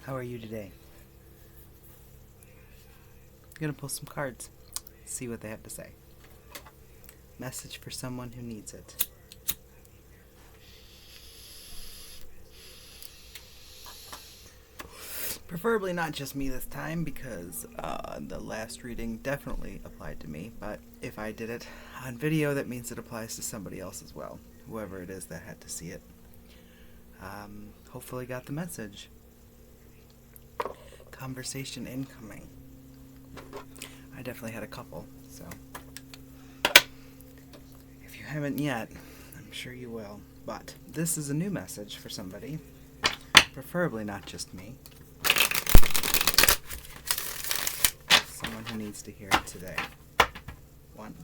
How are you today? I'm gonna pull some cards, see what they have to say. Message for someone who needs it. Preferably not just me this time, because the last reading definitely applied to me, but if I did it on video, that means it applies to somebody else as well, whoever it is that had to see it. Hopefully got the message. Conversation incoming. I definitely had a couple, so if you haven't yet, I'm sure you will. But this is a new message for somebody, preferably not just me. Someone who needs to hear it today. One.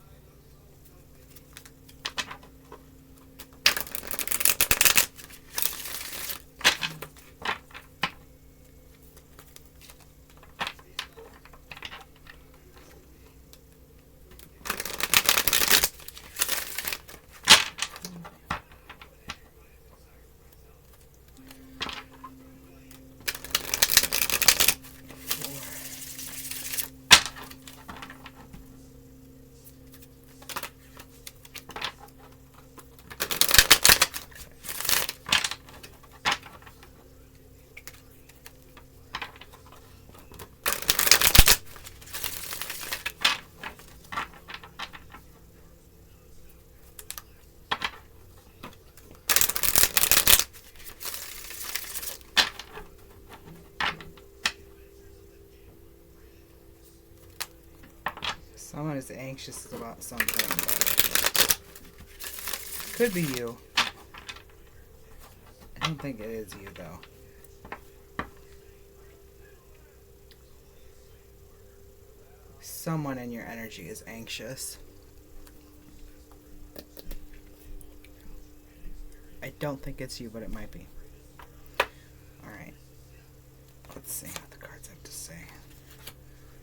Someone is anxious about something, but could be you. I don't think it is you, though. Someone in your energy is anxious. I don't think it's you, but it might be. Alright. Let's see what the cards have to say.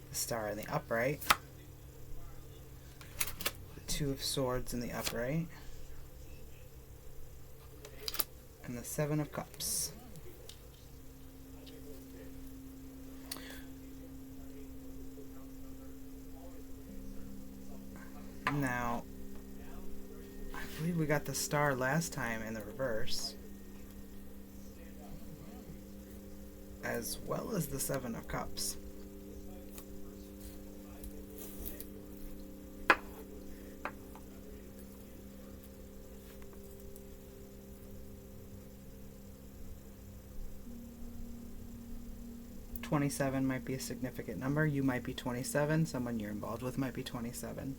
The Star in the upright. The Two of Swords in the upright. And the Seven of Cups. Now, I believe we got the Star last time in the reverse, as well as the Seven of Cups. $27 might be a significant number. You might be 27. Someone you're involved with might be 27.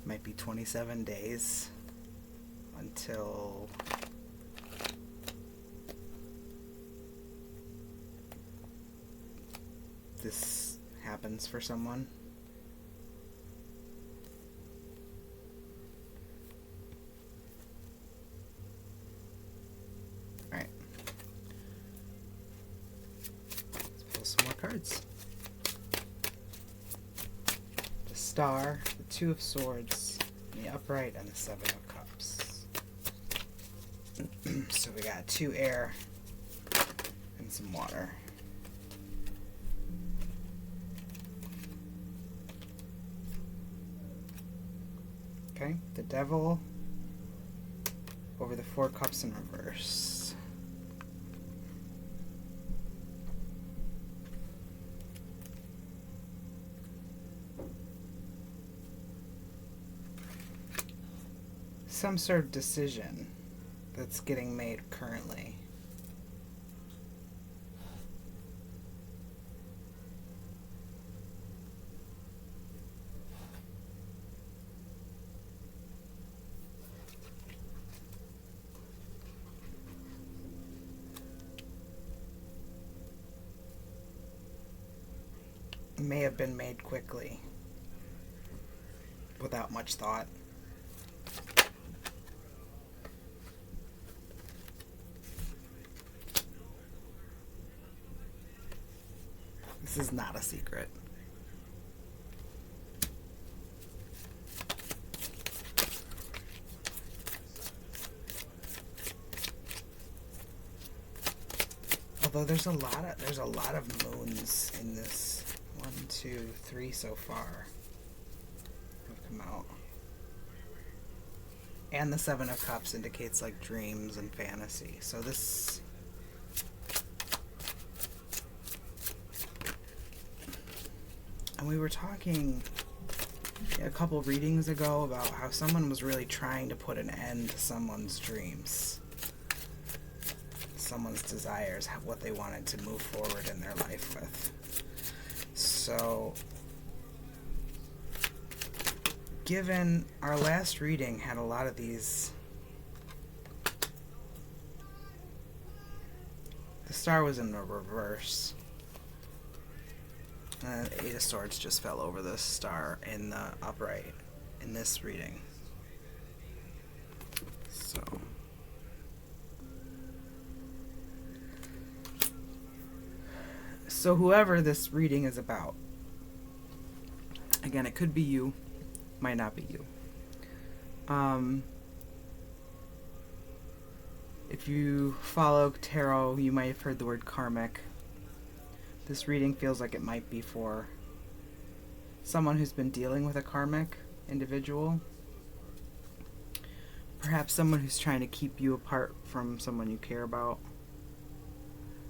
Might be 27 days until this happens for someone. Alright. Let's pull some more cards. The Star, the Two of Swords, the upright, and the Seven of Cups. So we got 2 air and some water. Okay, the Devil over the 4 cups in reverse. Some sort of decision that's getting made currently. May have been made quickly, without much thought. This is not a secret. Although there's a lot of moons in this. 1, 2, 3 so far have come out. And the Seven of Cups indicates like dreams and fantasy. So this... And we were talking a couple readings ago about how someone was really trying to put an end to someone's dreams, someone's desires, what they wanted to move forward in their life with. So, given our last reading had a lot of these, the star was in the reverse. Eight of Swords just fell over the star in the upright in this reading. So whoever this reading is about, again, it could be you, might not be you. If you follow tarot, you might have heard the word karmic. This reading feels like it might be for someone who's been dealing with a karmic individual. Perhaps someone who's trying to keep you apart from someone you care about.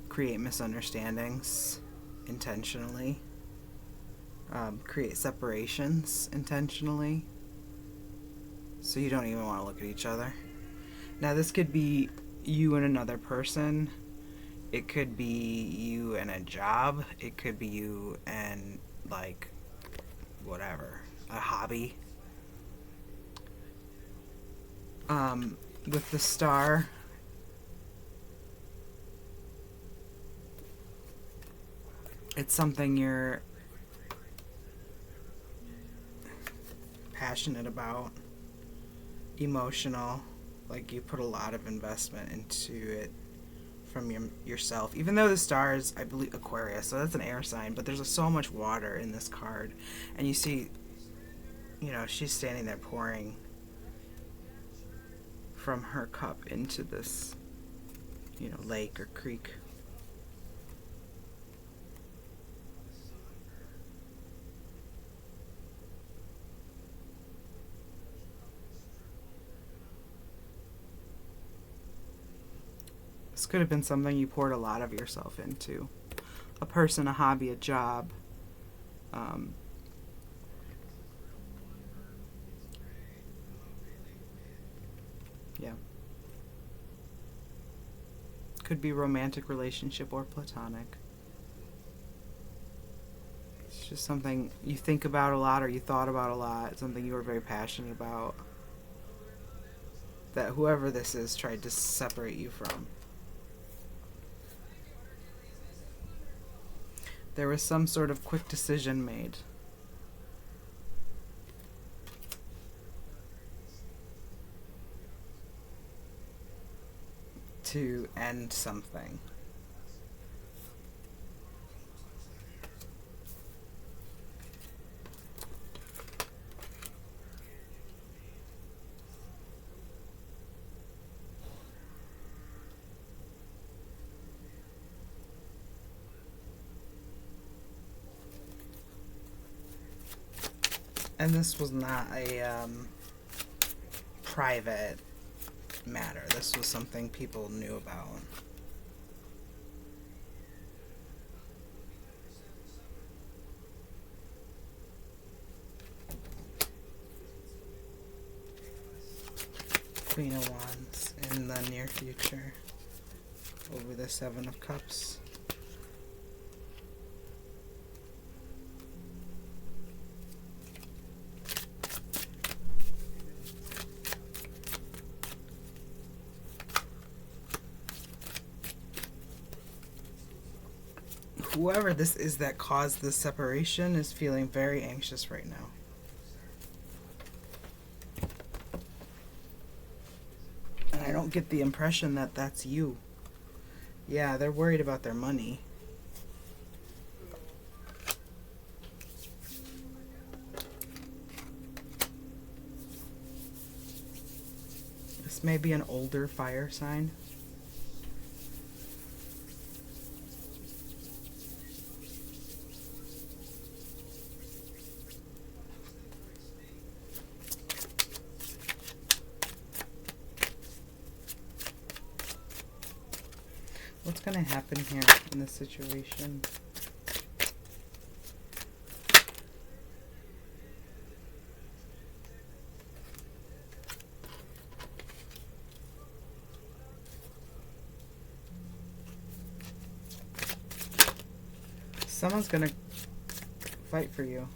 Create misunderstandings intentionally. Create separations intentionally. So you don't even want to look at each other. Now this could be you and another person. It could be you and a job. It could be you and, like, whatever, a hobby. With the star, it's something you're passionate about, emotional, like you put a lot of investment into it from yourself. Even though the star is, I believe, Aquarius, so that's an air sign, but there's so much water in this card. And you see, you know, she's standing there pouring from her cup into this, you know, lake or creek. This could have been something you poured a lot of yourself into. A person, a hobby, a job. Yeah. Could be romantic relationship or platonic. It's just something you think about a lot or you thought about a lot. Something you were very passionate about. That whoever this is tried to separate you from. There was some sort of quick decision made. To end something. And this was not a private matter. This was something people knew about. Queen of Wands in the near future over the Seven of Cups. Whoever this is that caused this separation is feeling very anxious right now. And I don't get the impression that that's you. Yeah, they're worried about their money. This may be an older fire sign. What's going to happen here in this situation? Someone's going to fight for you.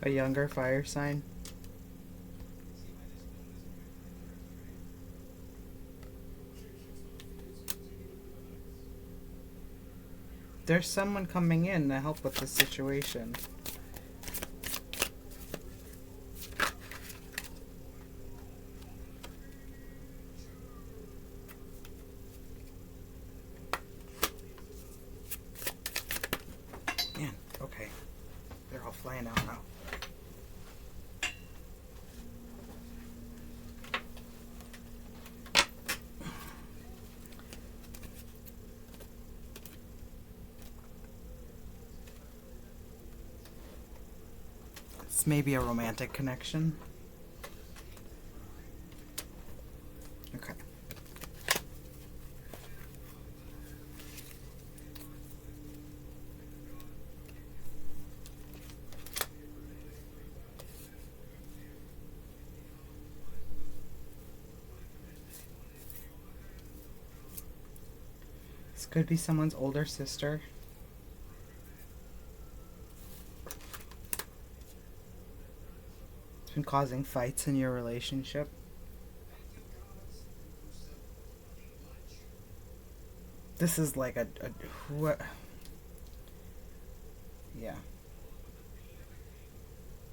A younger fire sign. There's someone coming in to help with the situation. Man, okay. They're all flying out now. This may be a romantic connection. Okay. This could be someone's older sister. It's been causing fights in your relationship. This is like what? Yeah.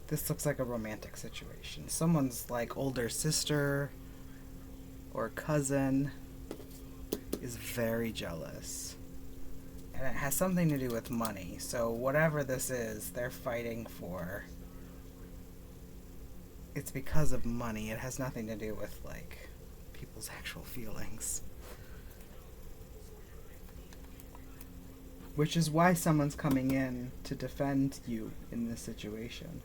This looks like a romantic situation. Someone's like older sister or cousin is very jealous. And it has something to do with money. So whatever this is, they're fighting for. It's because of money. It has nothing to do with like people's actual feelings. Which is why someone's coming in to defend you in this situation.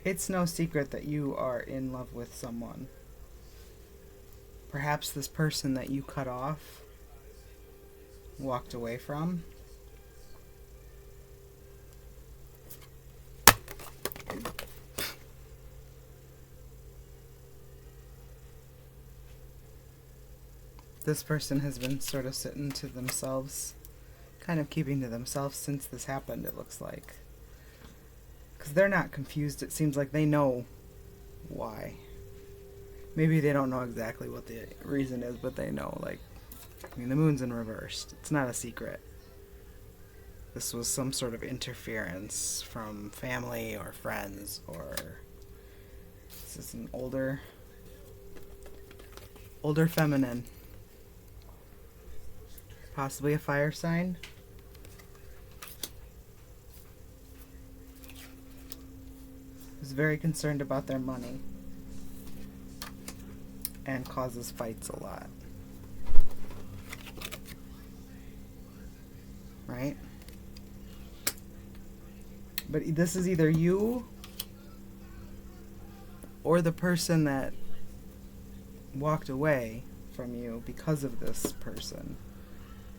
It's no secret that you are in love with someone. Perhaps this person that you cut off, walked away from. This person has been sort of sitting to themselves, kind of keeping to themselves since this happened, it looks like. Because they're not confused. It seems like they know why. Maybe they don't know exactly what the reason is, but they know, like, I mean, the moon's in reverse. It's not a secret. This was some sort of interference from family or friends, or this is an older feminine. Possibly a fire sign. Who's very concerned about their money and causes fights a lot. Right? But this is either you or the person that walked away from you because of this person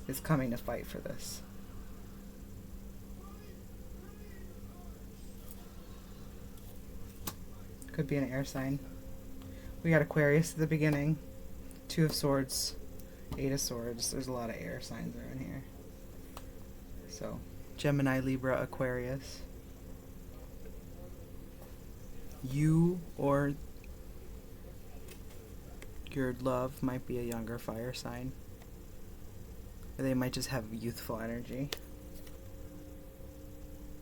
is coming to fight for this. Could be an air sign. We got Aquarius at the beginning. 2 of Swords. 8 of Swords. There's a lot of air signs around here. So, Gemini, Libra, Aquarius. You or your love might be a younger fire sign. Or they might just have youthful energy.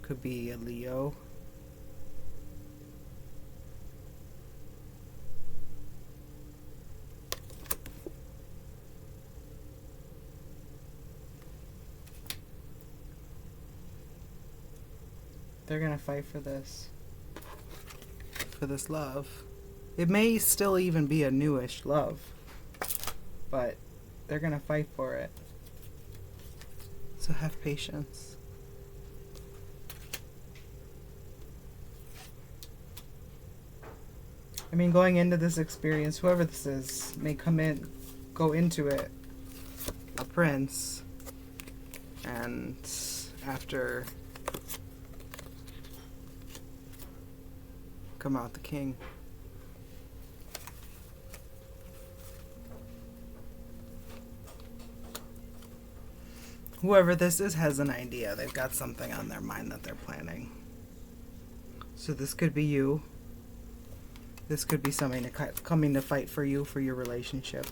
Could be a Leo. They're gonna fight for this. For this love. It may still even be a newish love, but they're gonna fight for it. So have patience. I mean, going into this experience, whoever this is may go into it a prince, and after come out the king. Whoever this is has an idea. They've got something on their mind that they're planning. So this could be you. This could be somebody coming to fight for you, for your relationship.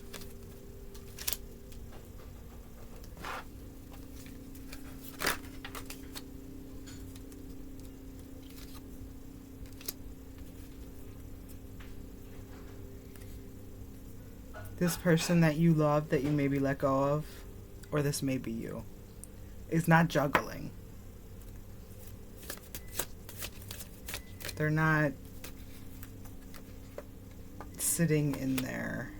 This person that you love, that you maybe let go of, or this may be you, is not juggling. They're not sitting in their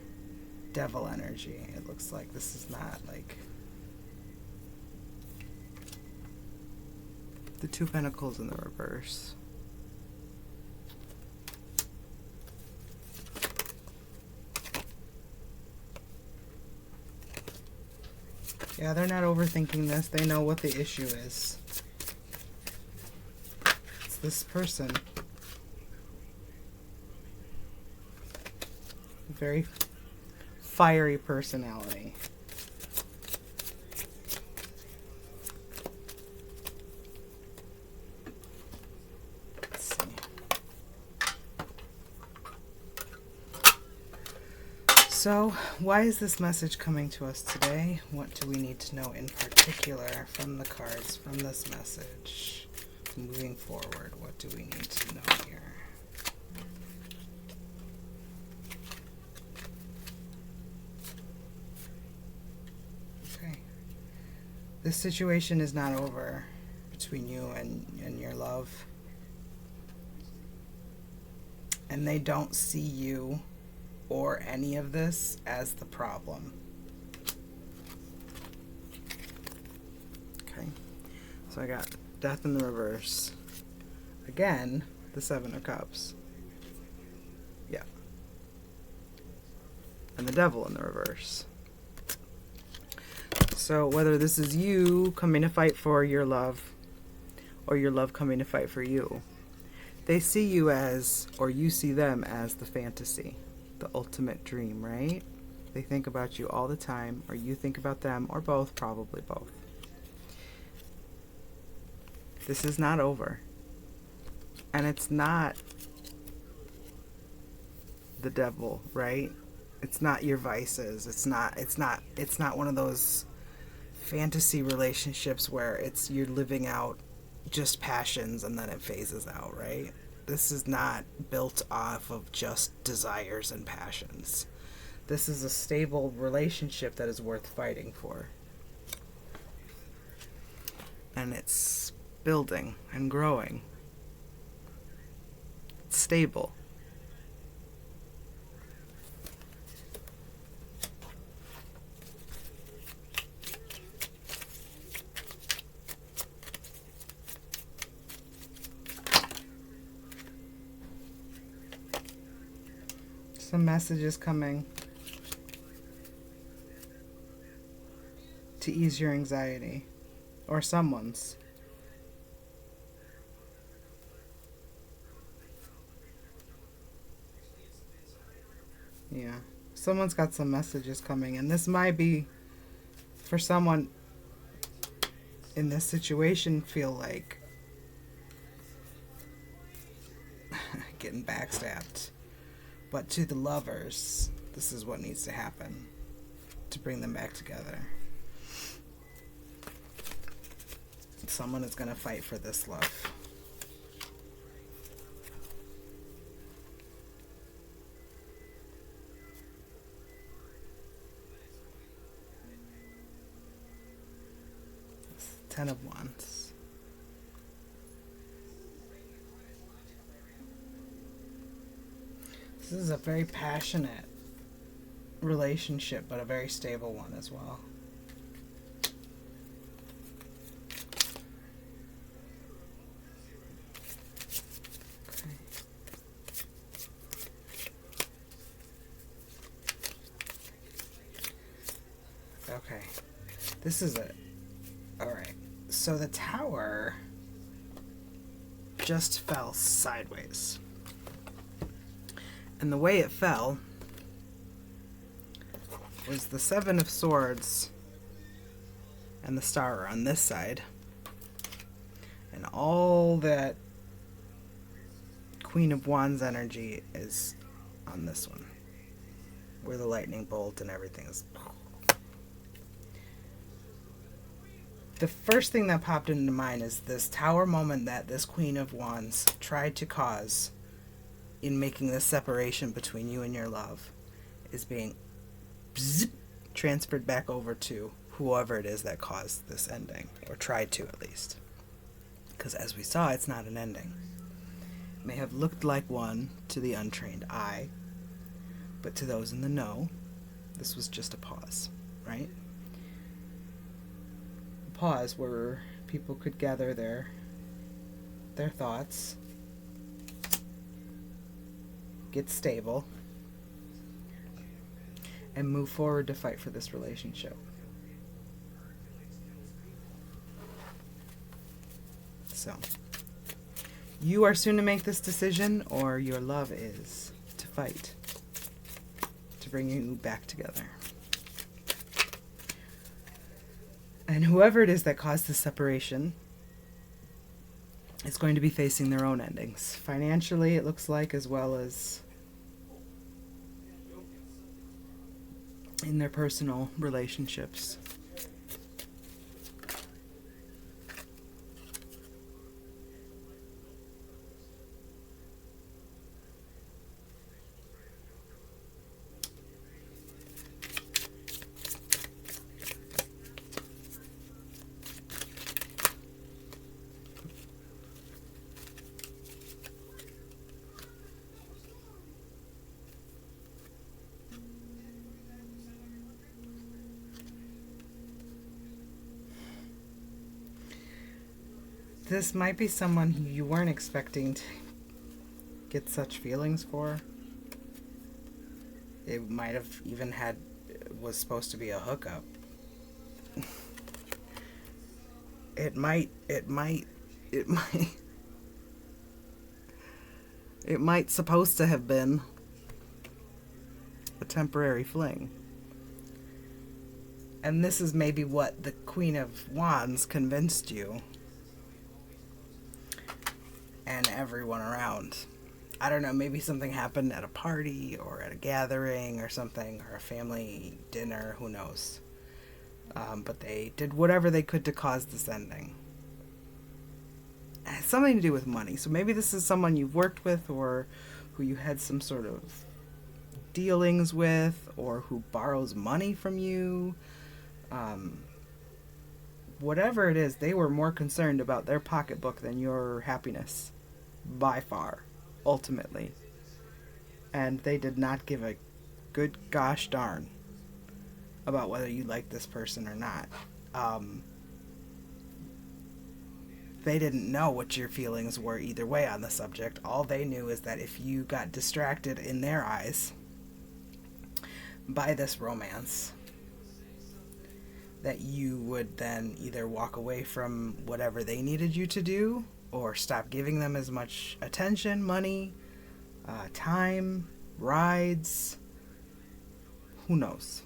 devil energy. It looks like this is not like the Two Pentacles in the reverse. Yeah, they're not overthinking this. They know what the issue is. It's this person. Very fiery personality. Let's see. So, why is this message coming to us today? What do we need to know in particular from the cards, from this message? Moving forward, what do we need to know here? This situation is not over between you and your love. And they don't see you or any of this as the problem. Okay. So I got Death in the reverse. Again, the Seven of Cups. Yeah. And the Devil in the reverse. So whether this is you coming to fight for your love or your love coming to fight for you, they see you as, or you see them as, the fantasy, the ultimate dream, right? They think about you all the time, or you think about them, or both, probably both. This is not over. And it's not the devil, right? It's not your vices. It's not one of those fantasy relationships where you're living out just passions and then it phases out, right? This is not built off of just desires and passions. This is a stable relationship that is worth fighting for. And it's building and growing. It's stable. Some messages coming to ease your anxiety, or someone's. Yeah, someone's got some messages coming, and this might be for someone in this situation feel like getting backstabbed. But to the lovers, this is what needs to happen to bring them back together. Someone is going to fight for this love. Ten of Wands. This is a very passionate relationship, but a very stable one as well. Okay. This is it. Alright. So the tower just fell sideways. And the way it fell was the Seven of Swords and the Star are on this side. And all that Queen of Wands energy is on this one. Where the lightning bolt and everything is. The first thing that popped into mind is this tower moment that this Queen of Wands tried to cause in making this separation between you and your love is being transferred back over to whoever it is that caused this ending, or tried to at least. Because as we saw, it's not an ending. It may have looked like one to the untrained eye, but to those in the know, this was just a pause, right? A pause where people could gather their thoughts, get stable, and move forward to fight for this relationship. So, you are soon to make this decision, or your love is to fight to bring you back together. And whoever it is that caused this separation is going to be facing their own endings. Financially, it looks like, as well as in their personal relationships. This might be someone who you weren't expecting to get such feelings for. It might have even was supposed to be a hookup. It might supposed to have been a temporary fling. And this is maybe what the Queen of Wands convinced you and everyone around. I don't know, maybe something happened at a party or at a gathering or something, or a family dinner, who knows. But they did whatever they could to cause this ending. It has something to do with money. So maybe this is someone you've worked with, or who you had some sort of dealings with, or who borrows money from you. Whatever it is, they were more concerned about their pocketbook than your happiness, by far, ultimately. And they did not give a good gosh darn about whether you like this person or not. They didn't know what your feelings were either way on the subject. All they knew is that if you got distracted in their eyes by this romance, that you would then either walk away from whatever they needed you to do, or stop giving them as much attention, money, time, rides, who knows.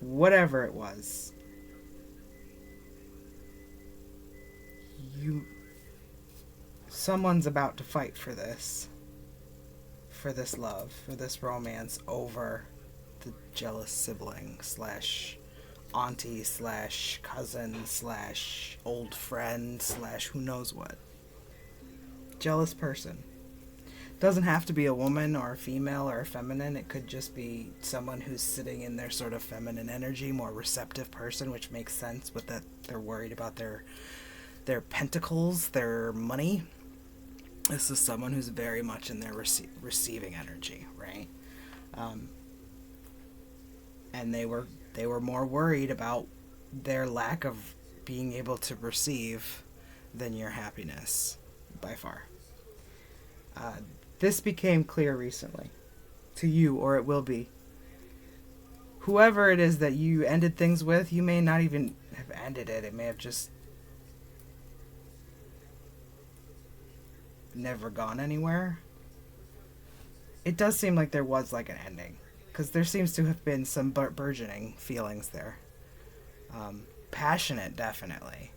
Whatever it was, someone's about to fight for this love, for this romance, over the jealous sibling slash auntie slash cousin slash old friend slash who knows what. Jealous person. Doesn't have to be a woman or a female or a feminine. It could just be someone who's sitting in their sort of feminine energy, more receptive person, which makes sense with that they're worried about their pentacles, their money. This is someone who's very much in their receiving energy, right? Um, and they were more worried about their lack of being able to receive than your happiness, by far. Uh, this became clear recently to you, or it will be. Whoever it is that you ended things with, you may not even have ended it. It may have just never gone anywhere. It does seem like there was like an ending, because there seems to have been some burgeoning feelings there. Passionate, definitely.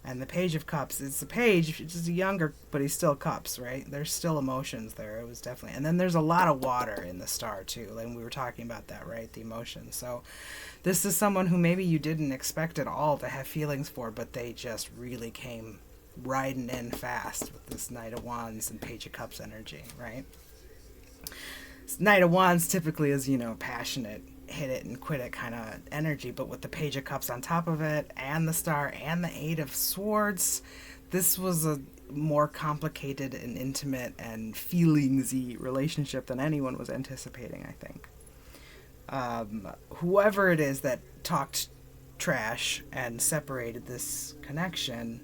And the Page of Cups, it's a page, it's just a younger, but he's still cups, right? There's still emotions there. It was definitely, and then there's a lot of water in the star too. And we were talking about that, right? The emotions. So this is someone who maybe you didn't expect at all to have feelings for, but they just really came riding in fast with this Knight of Wands and Page of Cups energy, right? Knight of Wands typically is, passionate, hit it and quit it kind of energy, but with the Page of Cups on top of it, and the Star, and the Eight of Swords, this was a more complicated and intimate and feelingsy relationship than anyone was anticipating, I think. Whoever it is that talked trash and separated this connection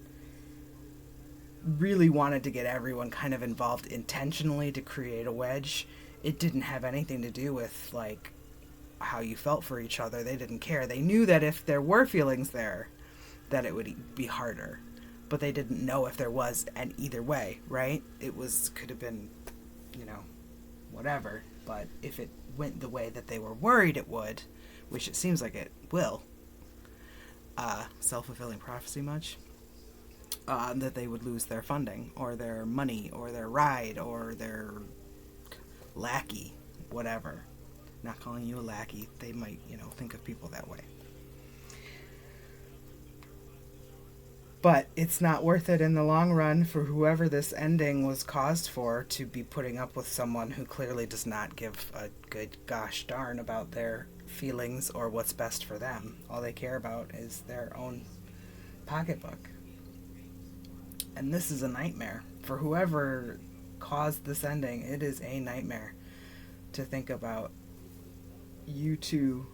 really wanted to get everyone kind of involved intentionally to create a wedge. It didn't have anything to do with, like, how you felt for each other. They didn't care. They knew that if there were feelings there, that it would be harder. But they didn't know if there was, and either way, right? Could have been, whatever. But if it went the way that they were worried it would, which it seems like it will, self-fulfilling prophecy much, that they would lose their funding, or their money, or their ride, or their lackey, whatever. Not calling you a lackey. They might, think of people that way. But it's not worth it in the long run for whoever this ending was caused for to be putting up with someone who clearly does not give a good gosh darn about their feelings or what's best for them. All they care about is their own pocketbook. And this is a nightmare. For whoever caused this ending, it is a nightmare to think about you two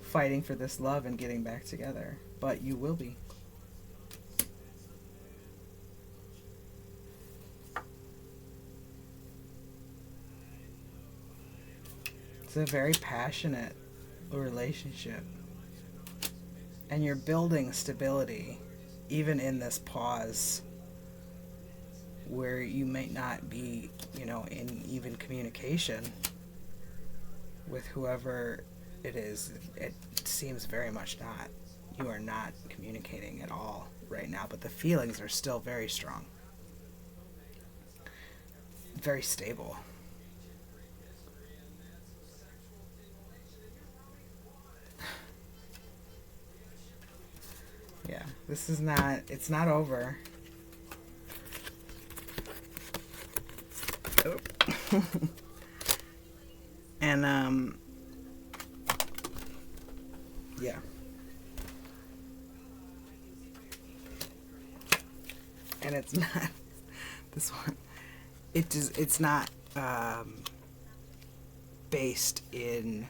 fighting for this love and getting back together. But you will be. It's a very passionate relationship. And you're building stability, even in this pause where you might not be, in even communication with whoever it is. It seems very much not. You are not communicating at all right now, but the feelings are still very strong. Very stable. Yeah, it's not over. Oh. And, yeah. And it's not, this one, it's not, based in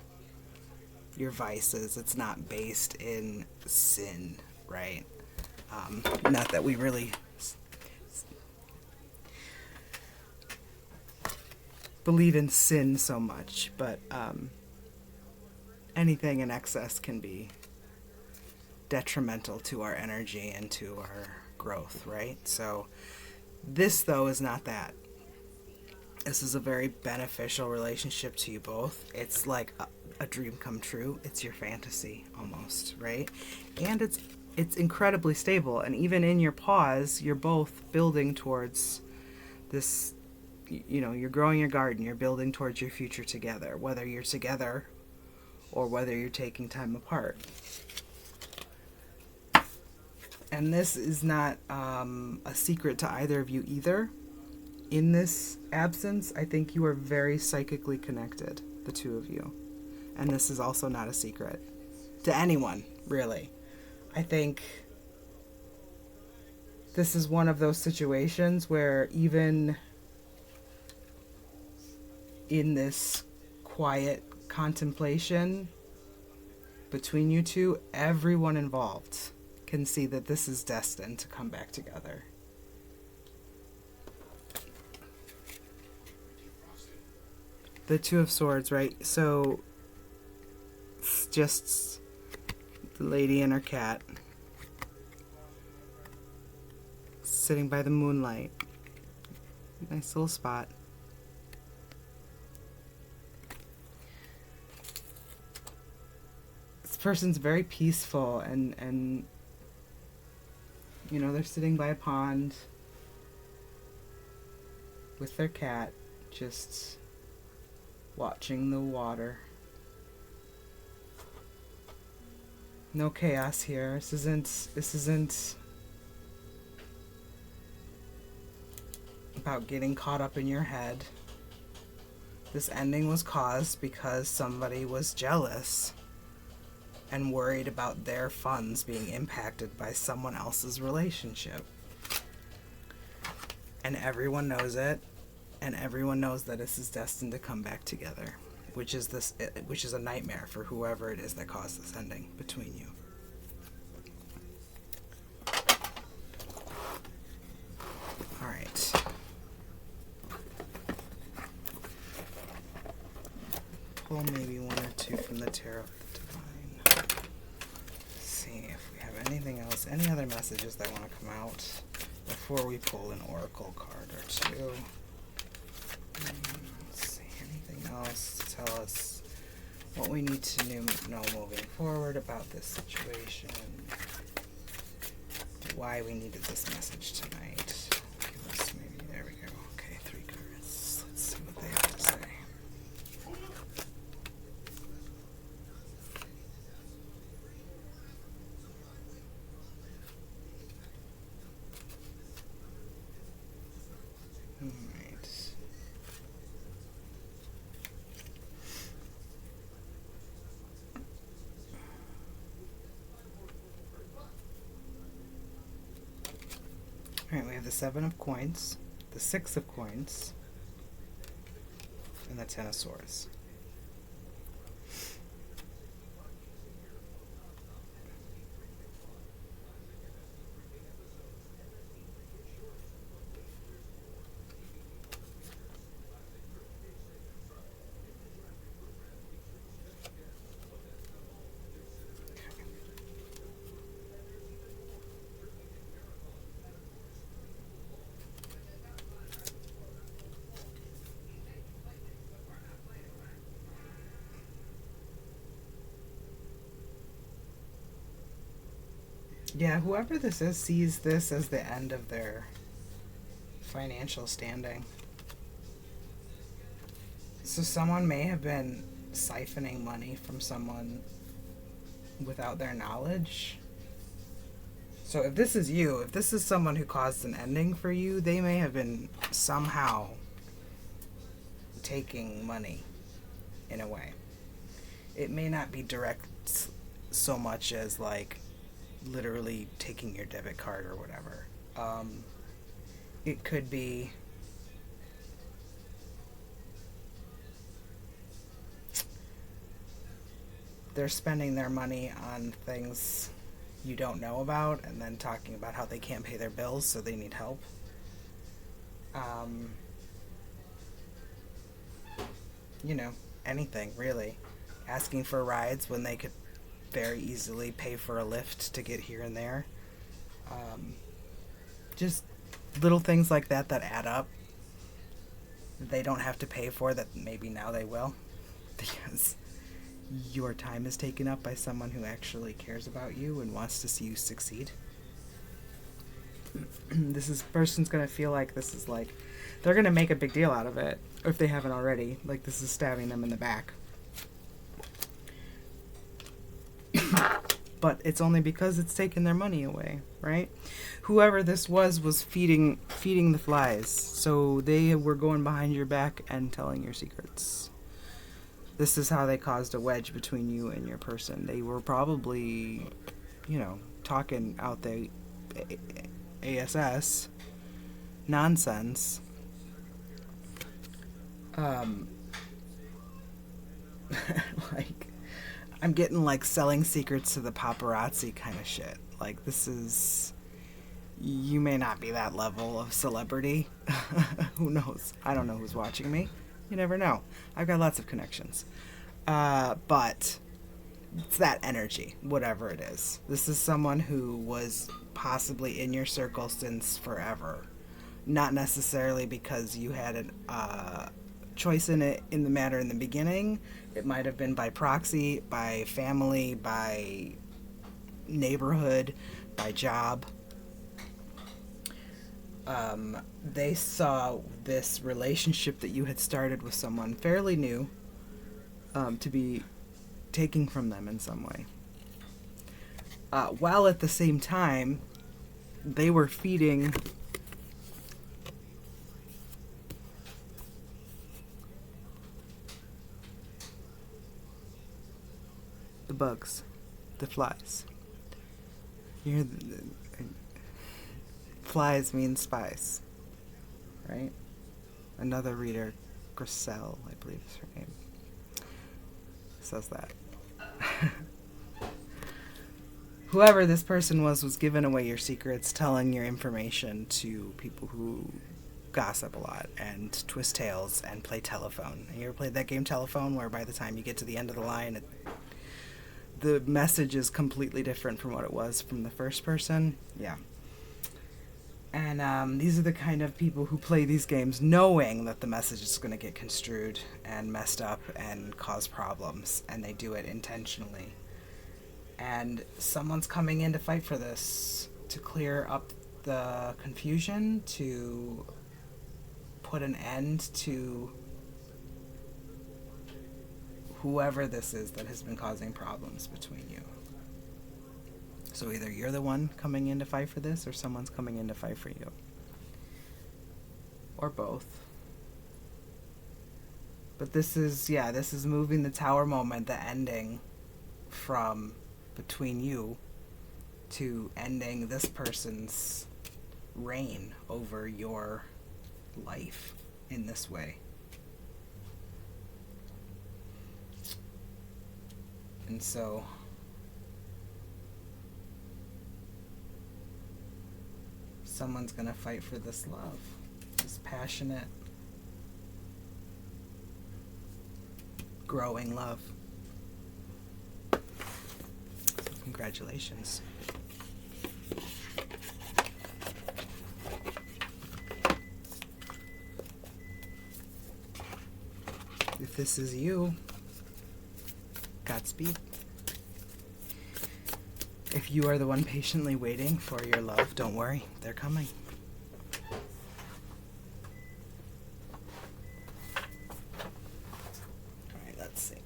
your vices. It's not based in sin, right? Not that we really believe in sin so much, but anything in excess can be detrimental to our energy and to our growth, right? So this, though, is not that. This is a very beneficial relationship to you both. It's like a dream come true. It's your fantasy almost, right? And it's incredibly stable, and even in your pause, you're both building towards this, you're growing your garden, you're building towards your future together, whether you're together or whether you're taking time apart. And this is not a secret to either of you either. In this absence, I think you are very psychically connected, the two of you. And this is also not a secret to anyone, really. I think this is one of those situations where even in this quiet contemplation between you two, everyone involved can see that this is destined to come back together. The Two of Swords, right? So it's just the lady and her cat sitting by the moonlight. Nice little spot. This person's very peaceful and you know, they're sitting by a pond with their cat, just watching the water. No chaos here. This isn't about getting caught up in your head. This ending was caused because somebody was jealous and worried about their funds being impacted by someone else's relationship. And everyone knows it, and everyone knows that this is destined to come back together, which is a nightmare for whoever it is that caused this ending between you. All right. Pull maybe one or two from the Tarot of the Divine. See if we have anything else, any other messages that want to come out before we pull an oracle card or two. Let's see, anything else to tell us what we need to know moving forward about this situation, why we needed this message tonight. Give us maybe, there we go. Okay, 3 cards. Let's see what they have to say. Alright, we have the 7 of Coins, the 6 of Coins, and the 10 of Swords. Yeah, whoever this is sees this as the end of their financial standing. So someone may have been siphoning money from someone without their knowledge. So if this is you, if this is someone who caused an ending for you, they may have been somehow taking money in a way. It may not be direct so much as like literally taking your debit card or whatever. It could be they're spending their money on things you don't know about and then talking about how they can't pay their bills so they need help. You know, anything really. Asking for rides when they could very easily pay for a lift to get here and there. Just little things like that that add up. They don't have to pay for that maybe now they will, because your time is taken up by someone who actually cares about you and wants to see you succeed. This person's gonna feel like this is like they're gonna make a big deal out of it, or if they haven't already, like this is stabbing them in the back. But it's only because it's taken their money away, right? Whoever this was feeding the flies, so they were going behind your back and telling your secrets. This is how they caused a wedge between you and your person. They were probably, you know, talking out there ASS nonsense. Like, I'm getting like selling secrets to the paparazzi kind of shit. Like, this is, you may not be that level of celebrity. Who knows? I don't know who's watching me. You never know. I've got lots of connections. But it's that energy, whatever it is. This is someone who was possibly in your circle since forever. Not necessarily because you had a choice in it in the matter in the beginning. It might have been by proxy, by family, by neighborhood, by job. They saw this relationship that you had started with someone fairly new to be taking from them in some way. While at the same time, they were feeding the bugs, the flies. Flies mean spies, right? Another reader, Grissel, I believe is her name, says that. Whoever this person was giving away your secrets, telling your information to people who gossip a lot and twist tales and play telephone. You ever played that game Telephone, where by the time you get to the end of the line, the message is completely different from what it was from the first person? Yeah. And these are the kind of people who play these games knowing that the message is going to get construed and messed up and cause problems, and they do it intentionally. And someone's coming in to fight for this, to clear up the confusion, to put an end to whoever this is that has been causing problems between you. So either you're the one coming in to fight for this, or someone's coming in to fight for you. Or both. But this is moving the tower moment, the ending from between you to ending this person's reign over your life in this way. And so someone's gonna fight for this love, this passionate, growing love. So congratulations. If this is you, Godspeed. If you are the one patiently waiting for your love, don't worry, they're coming. Alright, let's see.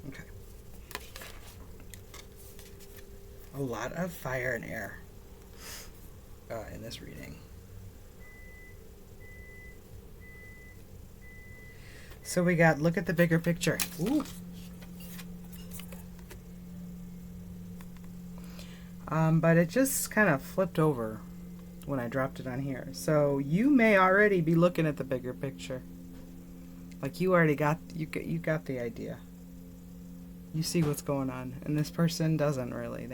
Okay. A lot of fire and air in this reading. So we got, look at the bigger picture. Ooh. But it just kind of flipped over when I dropped it on here. So you may already be looking at the bigger picture. Like you already got, you got the idea. You see what's going on, and this person doesn't really.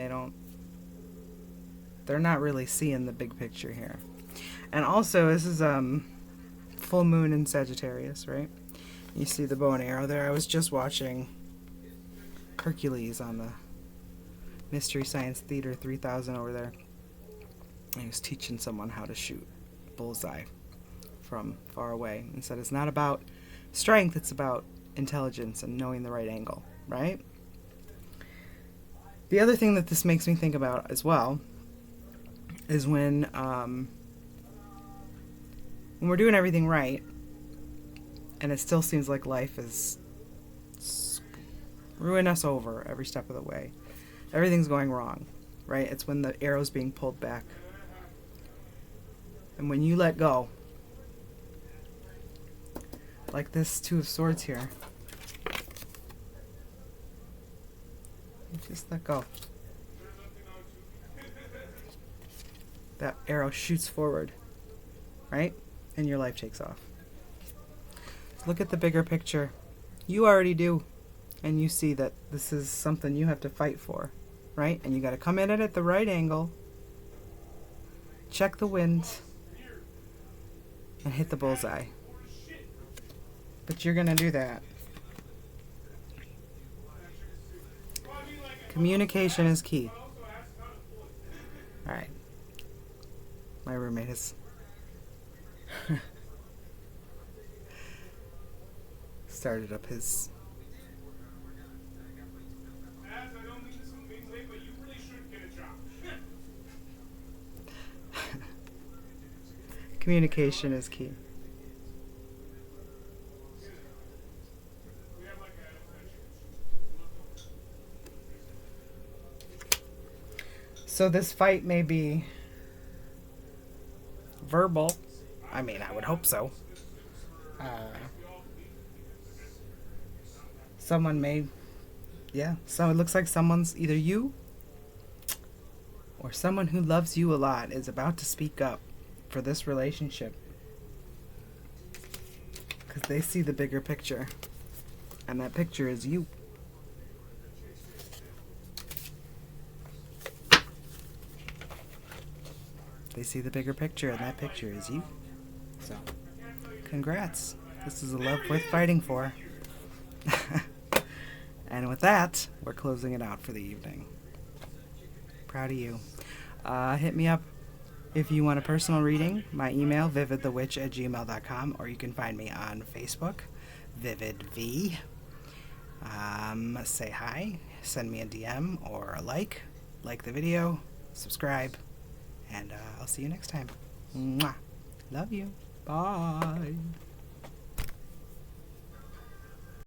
They're not really seeing the big picture here. And also, this is full moon in Sagittarius, right? You see the bow and arrow there. I was just watching Hercules on the Mystery Science Theater 3000 over there. And he was teaching someone how to shoot bullseye from far away. And said it's not about strength, it's about intelligence and knowing the right angle, right? The other thing that this makes me think about as well is when we're doing everything right and it still seems like life is screwing us over every step of the way. Everything's going wrong, right? It's when the arrow's being pulled back. And when you let go, like this Two of Swords here, you just let go. That arrow shoots forward, right? And your life takes off. Look at the bigger picture. You already do. And you see that this is something you have to fight for, right? And you got to come in it at the right angle, check the wind, and hit the bullseye. But you're going to do that. Communication is key. Alright. My roommate is started up his communication is key. So this fight may be verbal. I mean, I would hope so. Someone may, so it looks like someone's, either you or someone who loves you a lot is about to speak up for this relationship. Because they see the bigger picture. And that picture is you. They see the bigger picture, and that picture is you. So, congrats. This is a love worth fighting for. And with that, we're closing it out for the evening. Proud of you. Hit me up if you want a personal reading. My email, vividthewitch@gmail.com, or you can find me on Facebook, VividV. Say hi, send me a DM or a like the video, subscribe, and I'll see you next time. Mwah. Love you. Bye.